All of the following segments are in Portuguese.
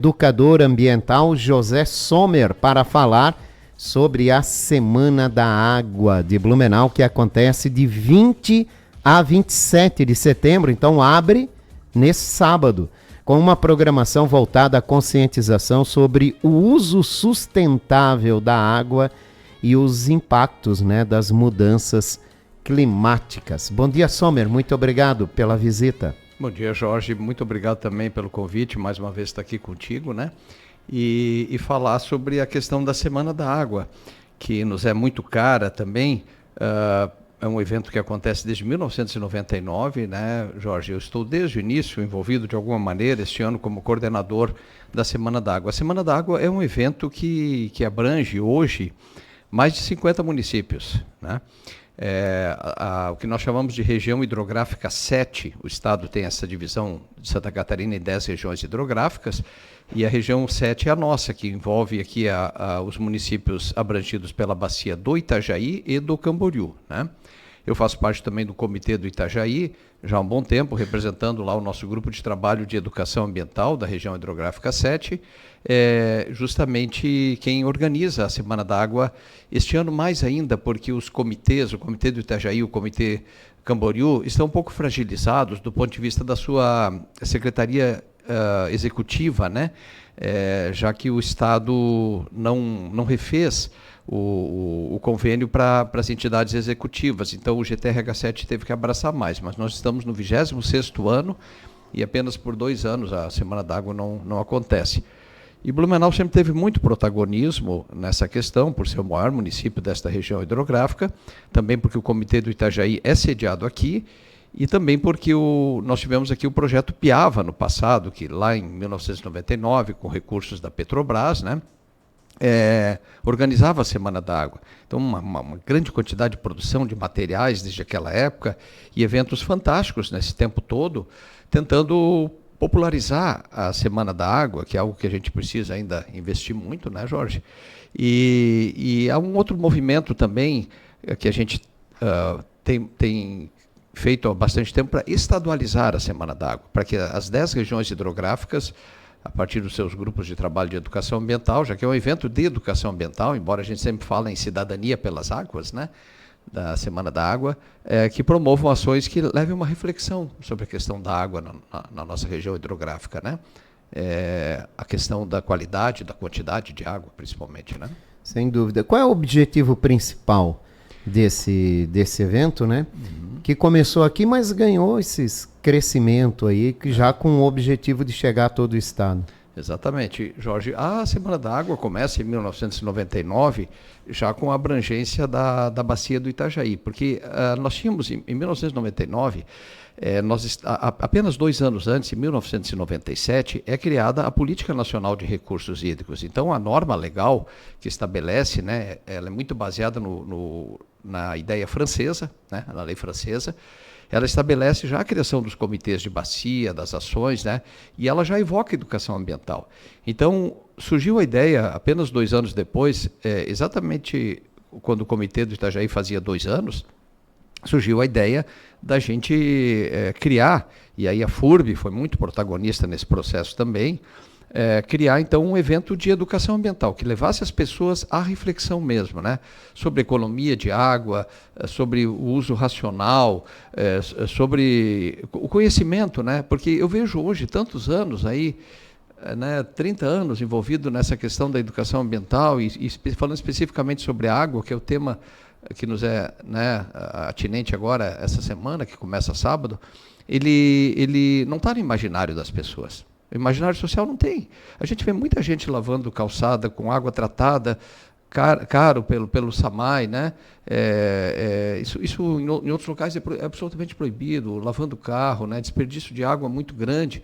Educador ambiental José Sommer para falar sobre a Semana da Água de Blumenau, que acontece de 20 a 27 de setembro, então abre nesse sábado, com uma programação voltada à conscientização sobre o uso sustentável da água e os impactos, das mudanças climáticas. Bom dia, Sommer, muito obrigado pela visita. Bom dia, Jorge. Muito obrigado também pelo convite, mais uma vez estar aqui contigo, E falar sobre a questão da Semana da Água, que nos é muito cara também. É um evento que acontece desde 1999, Jorge? Eu estou desde o início envolvido de alguma maneira este ano como coordenador da Semana da Água. A Semana da Água é um evento que abrange hoje mais de 50 municípios, o que nós chamamos de região hidrográfica 7, o estado tem essa divisão de Santa Catarina em 10 regiões hidrográficas, e a região 7 é a nossa, que envolve aqui os municípios abrangidos pela bacia do Itajaí e do Camboriú, Eu faço parte também do comitê do Itajaí, já há um bom tempo, representando lá o nosso grupo de trabalho de educação ambiental da região hidrográfica 7, justamente quem organiza a Semana da Água este ano mais ainda, porque os comitês, o comitê do Itajaí e o comitê Camboriú, estão um pouco fragilizados do ponto de vista da sua secretaria executiva, já que o Estado não refez o convênio para as entidades executivas. Então, o GTRH7 teve que abraçar mais, mas nós estamos no 26º ano e apenas por 2 anos a Semana da Água não acontece. E Blumenau sempre teve muito protagonismo nessa questão, por ser o maior município desta região hidrográfica, também porque o Comitê do Itajaí é sediado aqui, e também porque nós tivemos aqui o projeto Piava no passado, que lá em 1999, com recursos da Petrobras, organizava a Semana da Água. Então, uma grande quantidade de produção de materiais desde aquela época e eventos fantásticos nesse tempo todo, tentando popularizar a Semana da Água, que é algo que a gente precisa ainda investir muito, Jorge? E há um outro movimento também que a gente tem feito há bastante tempo para estadualizar a Semana da Água, para que as 10 regiões hidrográficas, a partir dos seus grupos de trabalho de educação ambiental, já que é um evento de educação ambiental, embora a gente sempre fale em cidadania pelas águas, da Semana da Água, que promovam ações que levem uma reflexão sobre a questão da água na nossa região hidrográfica, a questão da qualidade, da quantidade de água, principalmente, Sem dúvida. Qual é o objetivo principal desse evento, que começou aqui, mas ganhou esse crescimento aí, que já com o objetivo de chegar a todo o estado? Exatamente, Jorge. A Semana da Água começa em 1999, já com a abrangência da bacia do Itajaí, porque nós tínhamos, em 1999, apenas 2 anos antes, em 1997, é criada a Política Nacional de Recursos Hídricos. Então, a norma legal que estabelece, ela é muito baseada na ideia francesa, na lei francesa. Ela estabelece já a criação dos comitês de bacia, das ações, e ela já evoca a educação ambiental. Então, surgiu a ideia, apenas 2 anos depois, exatamente quando o comitê do Itajaí fazia 2 anos, surgiu a ideia da gente criar, e aí a FURB foi muito protagonista nesse processo também, criar então um evento de educação ambiental, que levasse as pessoas à reflexão mesmo, sobre economia de água, sobre o uso racional, sobre o conhecimento, porque eu vejo hoje tantos anos aí, 30 anos envolvido nessa questão da educação ambiental e falando especificamente sobre a água, que é o tema que nos é atinente agora, essa semana, que começa sábado, ele não está no imaginário das pessoas. O imaginário social não tem. A gente vê muita gente lavando calçada com água tratada, caro pelo SAMAI, Isso em outros locais é absolutamente proibido, lavando carro, desperdício de água muito grande.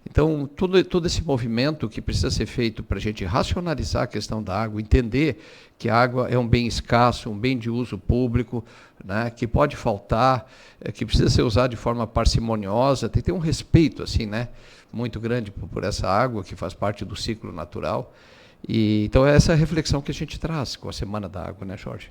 Então, todo esse movimento que precisa ser feito para a gente racionalizar a questão da água, entender que a água é um bem escasso, um bem de uso público, que pode faltar, que precisa ser usado de forma parcimoniosa, tem que ter um respeito assim, muito grande por essa água que faz parte do ciclo natural. Então, é essa reflexão que a gente traz com a Semana da Água, Jorge?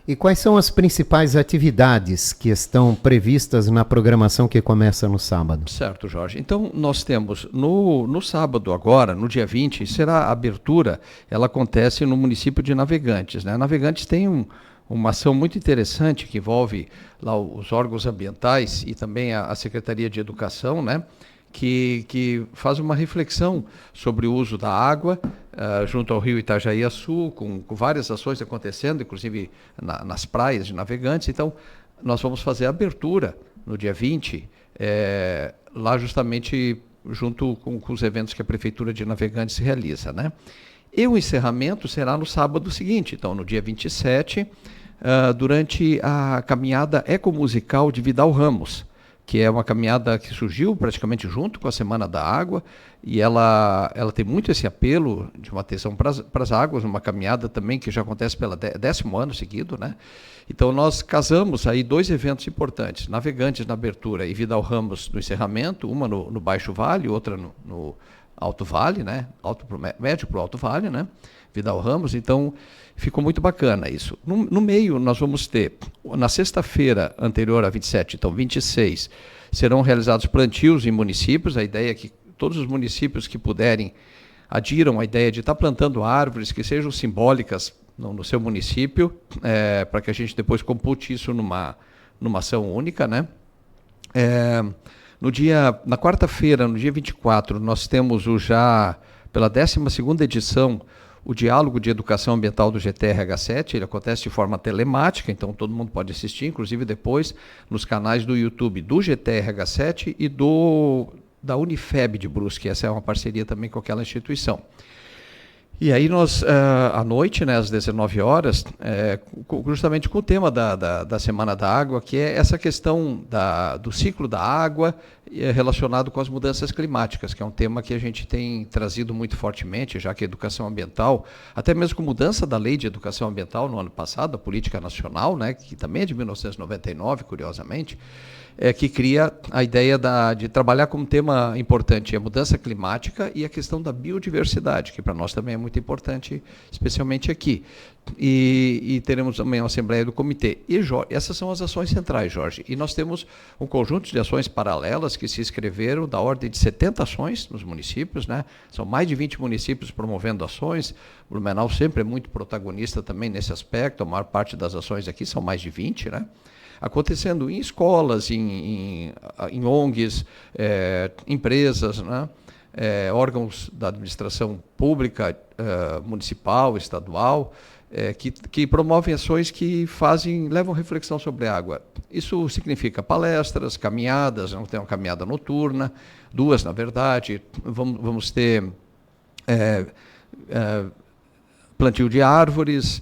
E quais são as principais atividades que estão previstas na programação que começa no sábado? Certo, Jorge. Então, nós temos no sábado agora, no dia 20, será a abertura, ela acontece no município de Navegantes, né? Navegantes tem uma ação muito interessante que envolve lá os órgãos ambientais e também a Secretaria de Educação, né? Que faz uma reflexão sobre o uso da água junto ao rio Itajaí-Açu, com várias ações acontecendo, inclusive nas praias de Navegantes. Então, nós vamos fazer a abertura no dia 20, lá justamente junto com os eventos que a Prefeitura de Navegantes realiza, né? E o encerramento será no sábado seguinte, então no dia 27, durante a caminhada ecomusical de Vidal Ramos, que é uma caminhada que surgiu praticamente junto com a Semana da Água, e ela tem muito esse apelo de uma atenção para as águas, uma caminhada também que já acontece pelo 10º ano seguido, né? Então nós casamos aí 2 eventos importantes, Navegantes na abertura e Vidal Ramos no encerramento, uma no Baixo Vale, outra no Alto Vale, né? Médio para o Alto Vale, né? Vidal Ramos, então ficou muito bacana isso. No meio nós vamos ter, na sexta-feira anterior a 27, então 26, serão realizados plantios em municípios, a ideia é que todos os municípios que puderem adiram a ideia de estar plantando árvores que sejam simbólicas no seu município, para que a gente depois compute isso numa ação única, né? Na quarta-feira, no dia 24, nós temos pela 12ª edição, o Diálogo de Educação Ambiental do GTRH7, ele acontece de forma telemática, então todo mundo pode assistir, inclusive depois nos canais do YouTube do GTRH7 e da Unifeb de Brusque, essa é uma parceria também com aquela instituição. E aí nós, à noite, né, às 19 horas, justamente com o tema da Semana da Água, que é essa questão do ciclo da água relacionado com as mudanças climáticas, que é um tema que a gente tem trazido muito fortemente, já que a educação ambiental, até mesmo com mudança da lei de educação ambiental no ano passado, a política nacional, né, que também é de 1999, curiosamente, que cria a ideia de trabalhar como tema importante a mudança climática e a questão da biodiversidade, que para nós também é muito importante, especialmente aqui. E teremos também a Assembleia do Comitê. E essas são as ações centrais, Jorge. E nós temos um conjunto de ações paralelas que se inscreveram, da ordem de 70 ações nos municípios, né? São mais de 20 municípios promovendo ações. Blumenau sempre é muito protagonista também nesse aspecto, a maior parte das ações aqui são mais de 20, né? Acontecendo em escolas, em ONGs, empresas, né? Órgãos da administração pública, municipal, estadual, que promovem ações que levam reflexão sobre a água. Isso significa palestras, caminhadas, vamos ter uma caminhada noturna, 2 na verdade, vamos ter plantio de árvores,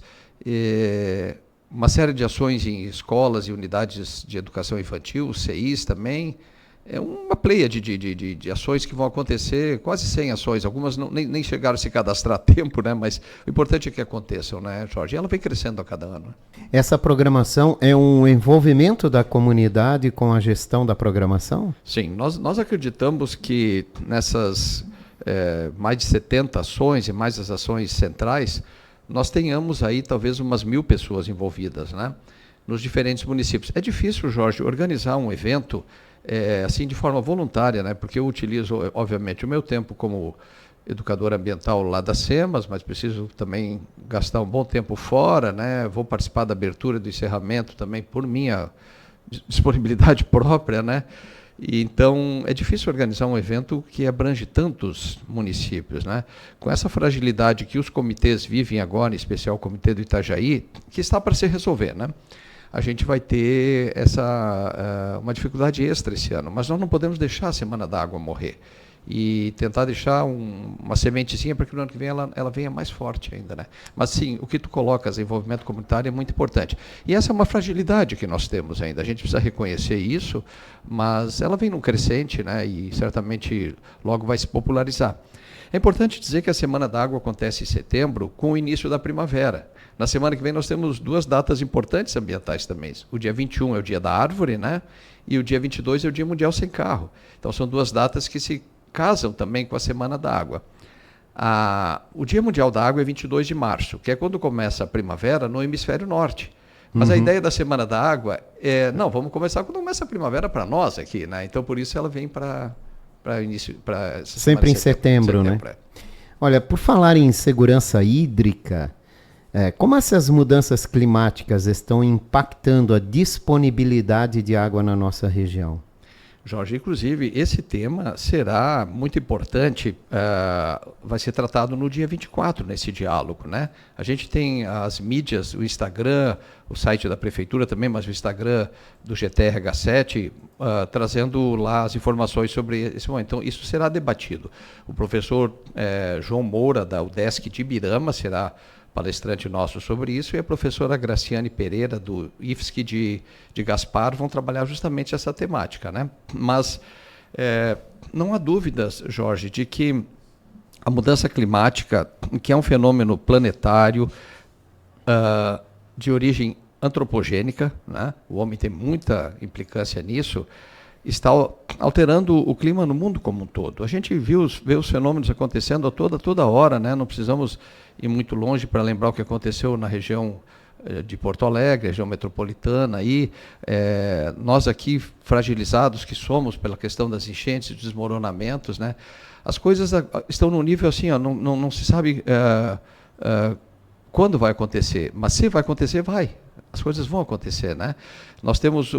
uma série de ações em escolas e unidades de educação infantil, CIs também. É uma pleia de ações que vão acontecer, quase 100 ações. Algumas nem chegaram a se cadastrar a tempo, né? Mas o importante é que aconteçam, né, Jorge? E ela vem crescendo a cada ano. Essa programação é um envolvimento da comunidade com a gestão da programação? Sim, nós acreditamos que nessas mais de 70 ações e mais as ações centrais, nós tenhamos aí talvez umas 1000 pessoas envolvidas, né, nos diferentes municípios. É difícil, Jorge, organizar um evento assim de forma voluntária, né, porque eu utilizo, obviamente, o meu tempo como educador ambiental lá das SEMAS, mas preciso também gastar um bom tempo fora, né, vou participar da abertura do encerramento também por minha disponibilidade própria, né. E, então, é difícil organizar um evento que abrange tantos municípios, né? Com essa fragilidade que os comitês vivem agora, em especial o Comitê do Itajaí, que está para se resolver, né? A gente vai ter uma dificuldade extra esse ano, mas nós não podemos deixar a Semana da Água morrer. E tentar deixar uma sementezinha para que no ano que vem ela venha mais forte ainda, né? Mas sim, o que tu colocas, envolvimento comunitário, é muito importante. E essa é uma fragilidade que nós temos ainda. A gente precisa reconhecer isso, mas ela vem num crescente, né? E certamente logo vai se popularizar. É importante dizer que a Semana da Água acontece em setembro, com o início da primavera. Na semana que vem nós temos 2 datas importantes ambientais também. O dia 21 é o Dia da Árvore, né? E o dia 22 é o Dia Mundial Sem Carro. Então são 2 datas que se casam também com a Semana da Água. O Dia Mundial da Água é 22 de março, que é quando começa a primavera no hemisfério norte. Mas a ideia da Semana da Água não, vamos começar quando começa a primavera para nós aqui, né? Então, por isso ela vem para início, para sempre em setembro, né? Olha, por falar em segurança hídrica, como essas mudanças climáticas estão impactando a disponibilidade de água na nossa região? Jorge, inclusive, esse tema será muito importante, vai ser tratado no dia 24, nesse diálogo, né? A gente tem as mídias, o Instagram, o site da Prefeitura também, mas o Instagram do GTRH7, trazendo lá as informações sobre esse momento. Então, isso será debatido. O professor João Moura, da UDESC de Ibirama, será palestrante nosso sobre isso, e a professora Graciane Pereira, do IFSC de Gaspar, vão trabalhar justamente essa temática, né? Mas não há dúvidas, Jorge, de que a mudança climática, que é um fenômeno planetário, de origem antropogênica, né? O homem tem muita implicância nisso, está alterando o clima no mundo como um todo. A gente vê os fenômenos acontecendo a toda hora, né? Não precisamos ir muito longe para lembrar o que aconteceu na região de Porto Alegre, região metropolitana. Nós aqui, fragilizados que somos pela questão das enchentes e desmoronamentos, né? As coisas estão num nível assim, não se sabe quando vai acontecer, mas se vai acontecer, vai. As coisas vão acontecer, né? Nós temos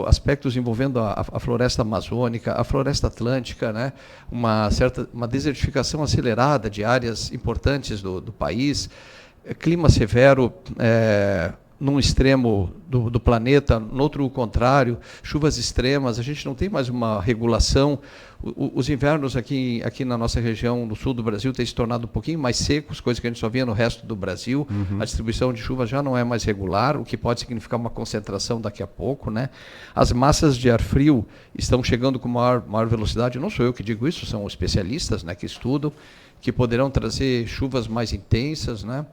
aspectos envolvendo a floresta amazônica, a floresta atlântica, né? Uma desertificação acelerada de áreas importantes do país, clima severo num extremo do planeta, no outro o contrário, chuvas extremas, a gente não tem mais uma regulação. Os invernos aqui na nossa região, no sul do Brasil, têm se tornado um pouquinho mais secos, coisa que a gente só via no resto do Brasil. A distribuição de chuva já não é mais regular, o que pode significar uma concentração daqui a pouco, né? As massas de ar frio estão chegando com maior velocidade, não sou eu que digo isso, são especialistas, né, que estudam, que poderão trazer chuvas mais intensas, né?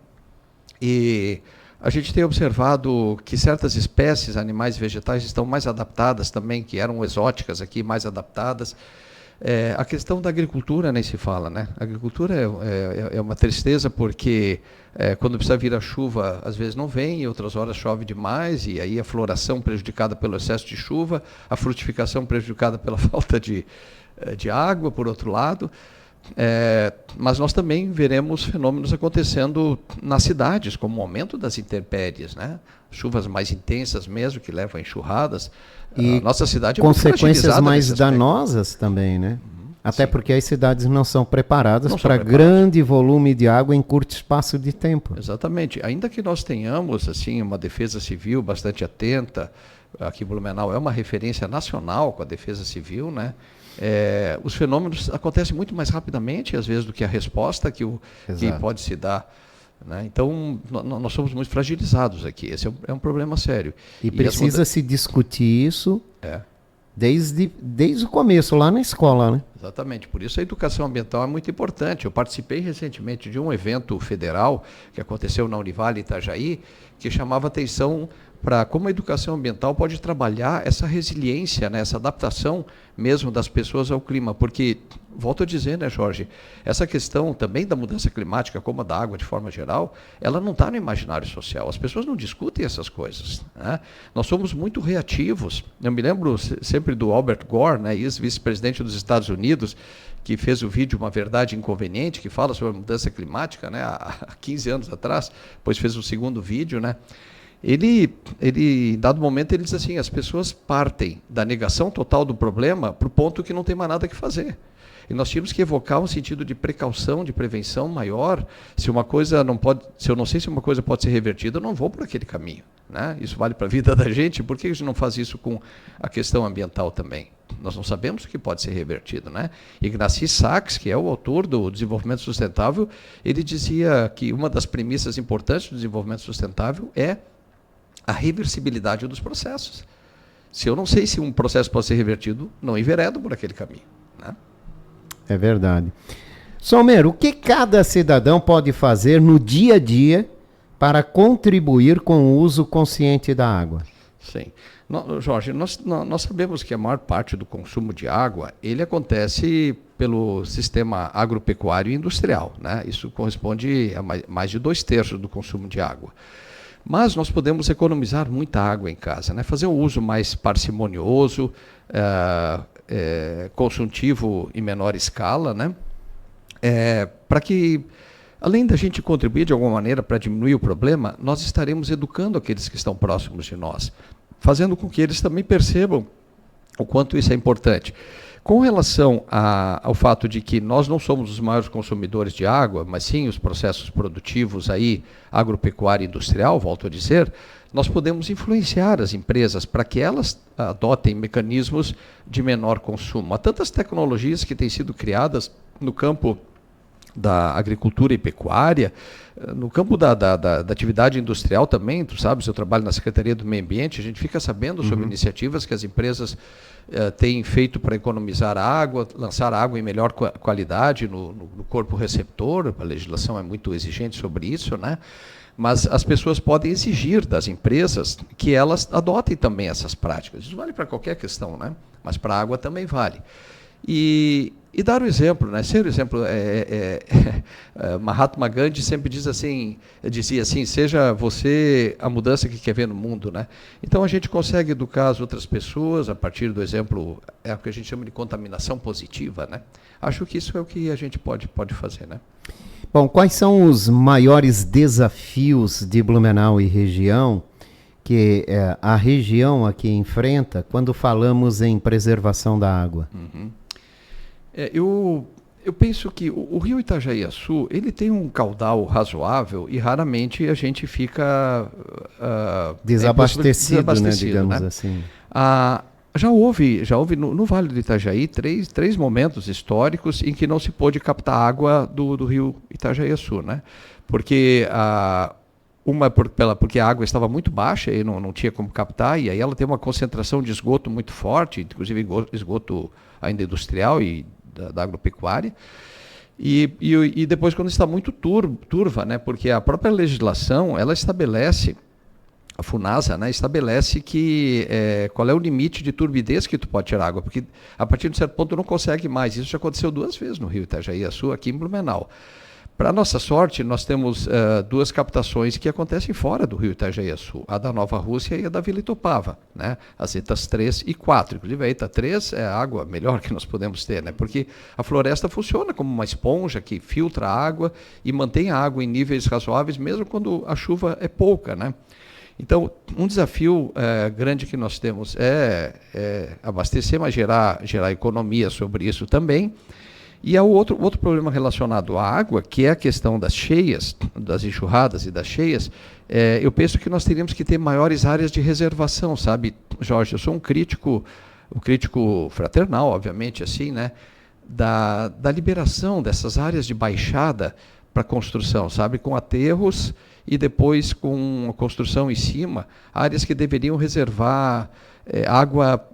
E a gente tem observado que certas espécies, animais e vegetais, estão mais adaptadas também, que eram exóticas aqui, mais adaptadas. A questão da agricultura nem se fala, né? A agricultura é uma tristeza porque quando precisa vir a chuva, às vezes não vem, e outras horas chove demais, e aí a floração prejudicada pelo excesso de chuva, a frutificação prejudicada pela falta de água, por outro lado. Mas nós também veremos fenômenos acontecendo nas cidades, como o aumento das intempéries, né? Chuvas mais intensas mesmo, que levam a enxurradas. E nossa cidade é consequências mais danosas também, né? Até porque as cidades não são preparadas para grande volume de água em curto espaço de tempo. Exatamente. Ainda que nós tenhamos assim uma defesa civil bastante atenta, aqui em Blumenau é uma referência nacional com a defesa civil, né? Os fenômenos acontecem muito mais rapidamente, às vezes, do que a resposta que pode se dar, né? Então, nós somos muito fragilizados aqui. Esse é um problema sério. E precisa se discutir isso desde o começo, lá na escola, né? Exatamente. Por isso a educação ambiental é muito importante. Eu participei recentemente de um evento federal que aconteceu na Univale Itajaí, que chamava atenção para como a educação ambiental pode trabalhar essa resiliência, né, essa adaptação mesmo das pessoas ao clima, porque, volto a dizer, né, Jorge, essa questão também da mudança climática, como a da água de forma geral, ela não está no imaginário social, as pessoas não discutem essas coisas, né? Nós somos muito reativos. Eu me lembro sempre do Albert Gore, né, ex-vice-presidente dos Estados Unidos, que fez o vídeo Uma Verdade Inconveniente, que fala sobre a mudança climática, né, há 15 anos atrás, depois fez um segundo vídeo, né? Ele, em dado momento, ele diz assim, as pessoas partem da negação total do problema para o ponto que não tem mais nada que fazer. E nós tínhamos que evocar um sentido de precaução, de prevenção maior. Se eu não sei se uma coisa pode ser revertida, eu não vou por aquele caminho, né? Isso vale para a vida da gente, por que a gente não faz isso com a questão ambiental também? Nós não sabemos o que pode ser revertido, né? Ignasi Sachs, que é o autor do desenvolvimento sustentável, ele dizia que uma das premissas importantes do desenvolvimento sustentável é a reversibilidade dos processos. Se eu não sei se um processo pode ser revertido, não enveredo por aquele caminho, né? É verdade. Sommer, o que cada cidadão pode fazer no dia a dia para contribuir com o uso consciente da água? Sim. Jorge, nós sabemos que a maior parte do consumo de água, ele acontece pelo sistema agropecuário e industrial, né? Isso corresponde a mais de 2/3 do consumo de água. Mas nós podemos economizar muita água em casa, né? Fazer um uso mais parcimonioso, consultivo em menor escala, né? Para que, além da gente contribuir de alguma maneira para diminuir o problema, nós estaremos educando aqueles que estão próximos de nós, fazendo com que eles também percebam o quanto isso é importante. Com relação ao fato de que nós não somos os maiores consumidores de água, mas sim os processos produtivos aí, agropecuária e industrial, volto a dizer, nós podemos influenciar as empresas para que elas adotem mecanismos de menor consumo. Há tantas tecnologias que têm sido criadas no campo da agricultura e pecuária, no campo da atividade industrial também, tu sabes, eu trabalho na Secretaria do Meio Ambiente, a gente fica sabendo sobre iniciativas que as empresas têm feito para economizar água, lançar água em melhor qualidade no corpo receptor, a legislação é muito exigente sobre isso, né? Mas as pessoas podem exigir das empresas que elas adotem também essas práticas. Isso vale para qualquer questão, né? Mas para a água também vale. E dar o exemplo, né? Ser o exemplo, Mahatma Gandhi sempre dizia assim, seja você a mudança que quer ver no mundo, né? Então a gente consegue educar as outras pessoas a partir do exemplo, o que a gente chama de contaminação positiva, né? Acho que isso é o que a gente pode fazer, né? Bom, quais são os maiores desafios de Blumenau e região que a região aqui enfrenta quando falamos em preservação da água? Eu penso que o rio Itajaí-Açu, ele tem um caudal razoável e raramente a gente fica desabastecido, né, digamos assim. Já houve no Vale do Itajaí três momentos históricos em que não se pôde captar água do rio Itajaí-Açu, né? Porque porque a água estava muito baixa e não tinha como captar, e aí ela tem uma concentração de esgoto muito forte, inclusive esgoto ainda industrial e da agropecuária. E depois, quando está muito turva, né? Porque a própria legislação, ela estabelece, a FUNASA, né, estabelece qual é o limite de turbidez que tu pode tirar água, porque a partir de um certo ponto tu não consegue mais. Isso já aconteceu 2 vezes no rio Itajaí-Açu, aqui em Blumenau. Para nossa sorte, nós temos 2 captações que acontecem fora do rio Itajaí-Açu, a da Nova Rússia e a da Vila Itopava, né? As ETAs 3 e 4. Inclusive a ETA 3 é a água melhor que nós podemos ter, né? Porque a floresta funciona como uma esponja que filtra a água e mantém a água em níveis razoáveis, mesmo quando a chuva é pouca, né? Então, um desafio grande que nós temos é abastecer, mas gerar economia sobre isso também. E há outro problema relacionado à água, que é a questão das cheias, das enxurradas e das cheias. Eu penso que nós teríamos que ter maiores áreas de reservação, sabe, Jorge? Eu sou um crítico fraternal, obviamente, assim, né, da liberação dessas áreas de baixada para construção, sabe, com aterros e depois com a construção em cima, áreas que deveriam reservar água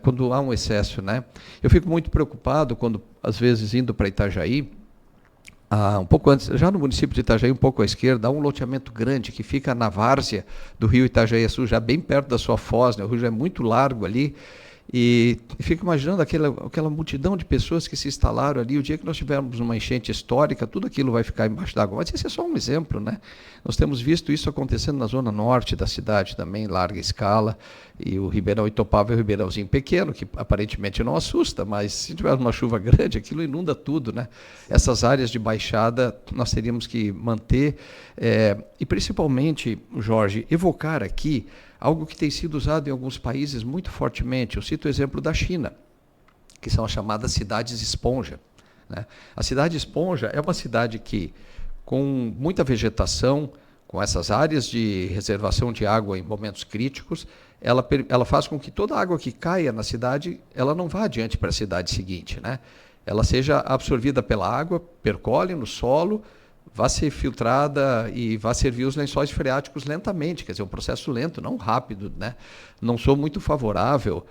quando há um excesso, né? Eu fico muito preocupado quando, às vezes, indo para Itajaí, um pouco antes, já no município de Itajaí, um pouco à esquerda, há um loteamento grande que fica na várzea do rio Itajaí-Açu, já bem perto da sua foz, né? O rio já é muito largo ali. E fico imaginando aquela multidão de pessoas que se instalaram ali. O dia que nós tivermos uma enchente histórica, tudo aquilo vai ficar embaixo d'água. Mas esse é só um exemplo, né? Nós temos visto isso acontecendo na zona norte da cidade também, em larga escala. E o Ribeirão Itopava é um ribeirãozinho pequeno, que aparentemente não assusta, mas se tiver uma chuva grande, aquilo inunda tudo, né? Essas áreas de baixada nós teríamos que manter. E principalmente, Jorge, evocar aqui algo que tem sido usado em alguns países muito fortemente. Eu cito o exemplo da China, que são as chamadas cidades esponja, né? A cidade esponja é uma cidade que, com muita vegetação, com essas áreas de reservação de água em momentos críticos, ela faz com que toda a água que caia na cidade, ela não vá adiante para a cidade seguinte, né? Ela seja absorvida pela água, percole no solo, vá ser filtrada e vá servir os lençóis freáticos lentamente, quer dizer, um processo lento, não rápido, né? Não sou muito favorável,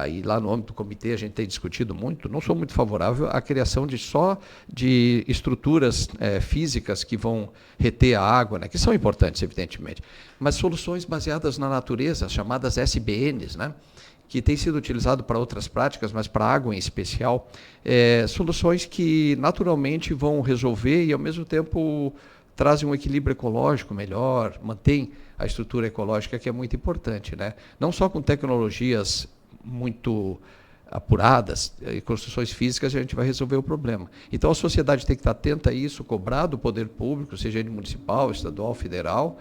e lá no âmbito do comitê a gente tem discutido muito, não sou muito favorável à criação de estruturas físicas que vão reter a água, né? Que são importantes, evidentemente, mas soluções baseadas na natureza, chamadas SBNs, né? Que tem sido utilizado para outras práticas, mas para água em especial, soluções que naturalmente vão resolver e, ao mesmo tempo, trazem um equilíbrio ecológico melhor, mantém a estrutura ecológica, que é muito importante, né? Não só com tecnologias muito apuradas, construções físicas, a gente vai resolver o problema. Então, a sociedade tem que estar atenta a isso, cobrar do poder público, seja ele municipal, estadual, federal,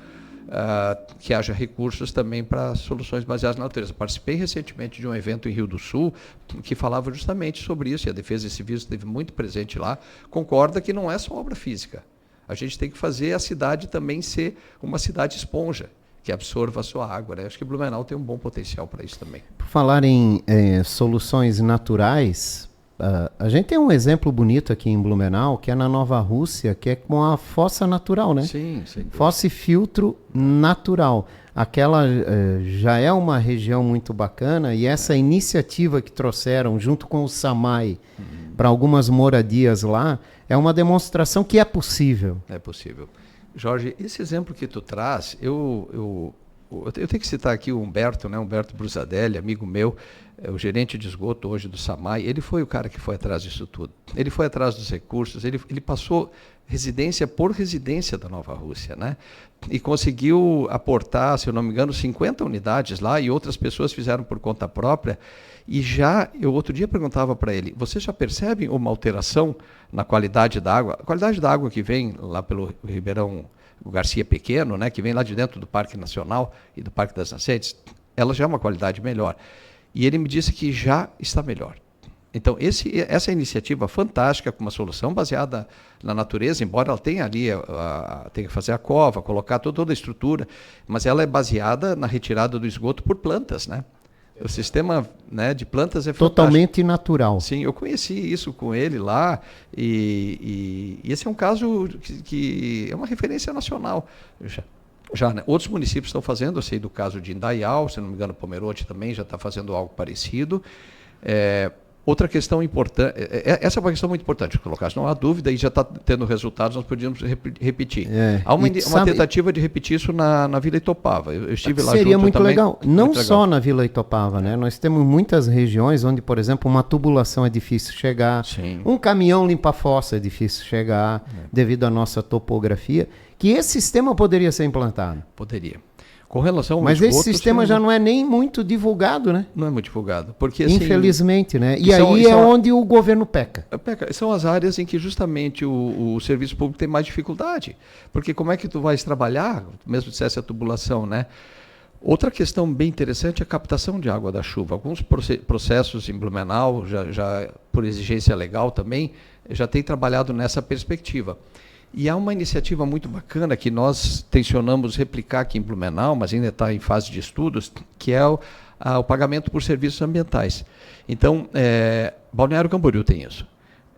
que haja recursos também para soluções baseadas na natureza. Participei recentemente de um evento em Rio do Sul que falava justamente sobre isso, e a Defesa Civil esteve muito presente lá, concorda que não é só obra física. A gente tem que fazer a cidade também ser uma cidade esponja, que absorva a sua água, né? Acho que Blumenau tem um bom potencial para isso também. Por falar em soluções naturais, a gente tem um exemplo bonito aqui em Blumenau, que é na Nova Rússia, que é com a fossa natural, né? Sim, sim. Fossa e filtro natural. Aquela já é uma região muito bacana, e essa iniciativa que trouxeram junto com o SAMAI para algumas moradias lá, é uma demonstração que é possível. É possível. Jorge, esse exemplo que tu traz, eu tenho que citar aqui o Humberto, né? Humberto Brusadelli, amigo meu, o gerente de esgoto hoje do SAMAI. Ele foi o cara que foi atrás disso tudo. Ele foi atrás dos recursos, ele passou residência por residência da Nova Rússia, né? E conseguiu aportar, se eu não me engano, 50 unidades lá, e outras pessoas fizeram por conta própria. E eu outro dia perguntava para ele, vocês já percebem uma alteração na qualidade da água? A qualidade da água que vem lá pelo Ribeirão Garcia Pequeno, né, que vem lá de dentro do Parque Nacional e do Parque das Nascentes, ela já é uma qualidade melhor. E ele me disse que já está melhor. Então, essa iniciativa fantástica, com uma solução baseada na natureza, embora ela tenha ali, tem que fazer a cova, colocar toda a estrutura, mas ela é baseada na retirada do esgoto por plantas, né? O sistema, né, de plantas é fantástico. Totalmente natural. Sim, eu conheci isso com ele lá, e esse é um caso que é uma referência nacional. Né? Outros municípios estão fazendo, eu sei do caso de Indaial, se não me engano, Pomerode também já está fazendo algo parecido. Outra questão importante, essa é uma questão muito importante que colocaste, não há dúvida, e já está tendo resultados, nós podíamos repetir. Há uma tentativa de repetir isso na Vila Itopava. Eu estive lá seria junto muito também. legal. Não só na Vila Itopava, né? Nós temos muitas regiões onde, por exemplo, uma tubulação é difícil chegar, Sim. Um caminhão limpa-fossa é difícil chegar, devido à nossa topografia, que esse sistema poderia ser implantado. Poderia. Com relação ao Mas esgoto, esse sistema já não é nem muito divulgado, né? Não é muito divulgado. Porque, assim, infelizmente, né? E aí é onde o governo peca. São as áreas em que justamente o serviço público tem mais dificuldade. Porque como é que tu vais trabalhar, mesmo dissesse a tubulação, né? Outra questão bem interessante é a captação de água da chuva. Alguns processos em Blumenau, já por exigência legal também, já tem trabalhado nessa perspectiva. E há uma iniciativa muito bacana que nós tensionamos replicar aqui em Blumenau, mas ainda está em fase de estudos, que é o pagamento por serviços ambientais. Então, Balneário Camboriú tem isso.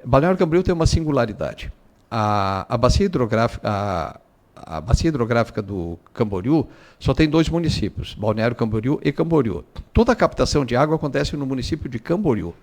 Balneário Camboriú tem uma singularidade. A bacia hidrográfica do Camboriú só tem 2 municípios, Balneário Camboriú e Camboriú. Toda a captação de água acontece no município de Camboriú,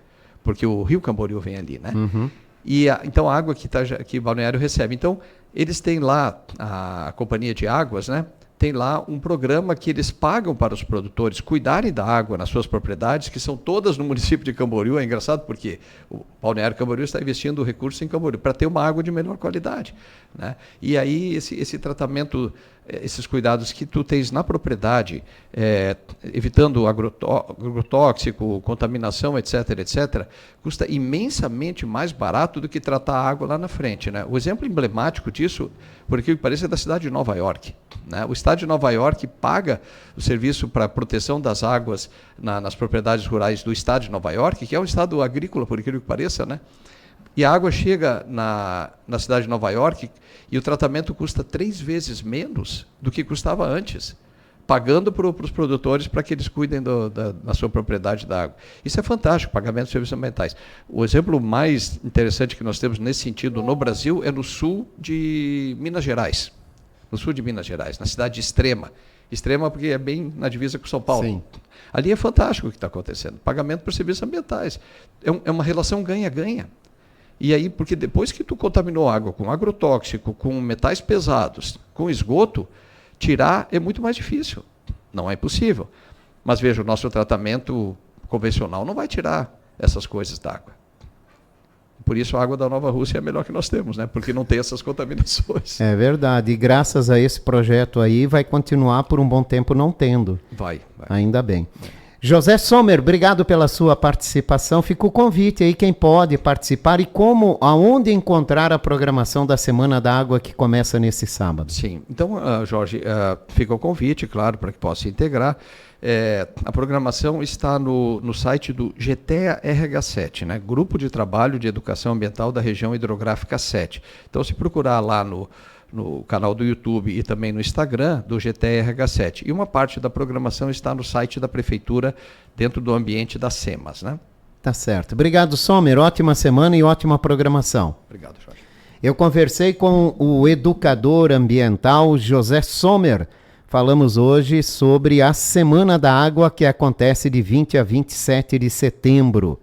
porque o rio Camboriú vem ali, né? Uhum. E então a água que o Balneário recebe. Então, eles têm lá, a Companhia de Águas, né? Tem lá um programa que eles pagam para os produtores cuidarem da água nas suas propriedades, que são todas no município de Camboriú. É engraçado porque o Balneário Camboriú está investindo recursos em Camboriú para ter uma água de melhor qualidade, né? E aí esse tratamento, esses cuidados que tu tens na propriedade, evitando agrotóxico, contaminação, etc., etc., custa imensamente mais barato do que tratar a água lá na frente, né? O exemplo emblemático disso, por aquilo que parece, é da cidade de Nova York, né? O estado de Nova York paga o serviço para proteção das águas nas propriedades rurais do estado de Nova York, que é um estado agrícola, por aquilo que pareça, né? E a água chega na cidade de Nova York e o tratamento custa 3 vezes menos do que custava antes, pagando para os produtores para que eles cuidem da sua propriedade da água. Isso é fantástico, pagamento de serviços ambientais. O exemplo mais interessante que nós temos nesse sentido no Brasil é no sul de Minas Gerais. No sul de Minas Gerais, na cidade de Extrema. Extrema porque é bem na divisa com São Paulo. Sim. Ali é fantástico o que está acontecendo. Pagamento por serviços ambientais. É uma relação ganha-ganha. E aí, porque depois que tu contaminou a água com agrotóxico, com metais pesados, com esgoto, tirar é muito mais difícil. Não é impossível. Mas veja, o nosso tratamento convencional não vai tirar essas coisas da água. Por isso a água da Nova Rússia é a melhor que nós temos, né? Porque não tem essas contaminações. É verdade. E graças a esse projeto aí, vai continuar por um bom tempo não tendo. Vai. Ainda bem. José Sommer, obrigado pela sua participação. Fica o convite aí, quem pode participar e aonde encontrar a programação da Semana da Água que começa nesse sábado. Sim, então, Jorge, fica o convite, claro, para que possa integrar. A programação está no site do GTEA RH7, né? Grupo de Trabalho de Educação Ambiental da Região Hidrográfica 7. Então, se procurar lá no canal do YouTube e também no Instagram do GTEA RH7. E uma parte da programação está no site da Prefeitura, dentro do ambiente das SEMAS, né? Tá certo. Obrigado, Sommer. Ótima semana e ótima programação. Obrigado, Jorge. Eu conversei com o educador ambiental José Sommer. Falamos hoje sobre a Semana da Água que acontece de 20 a 27 de setembro.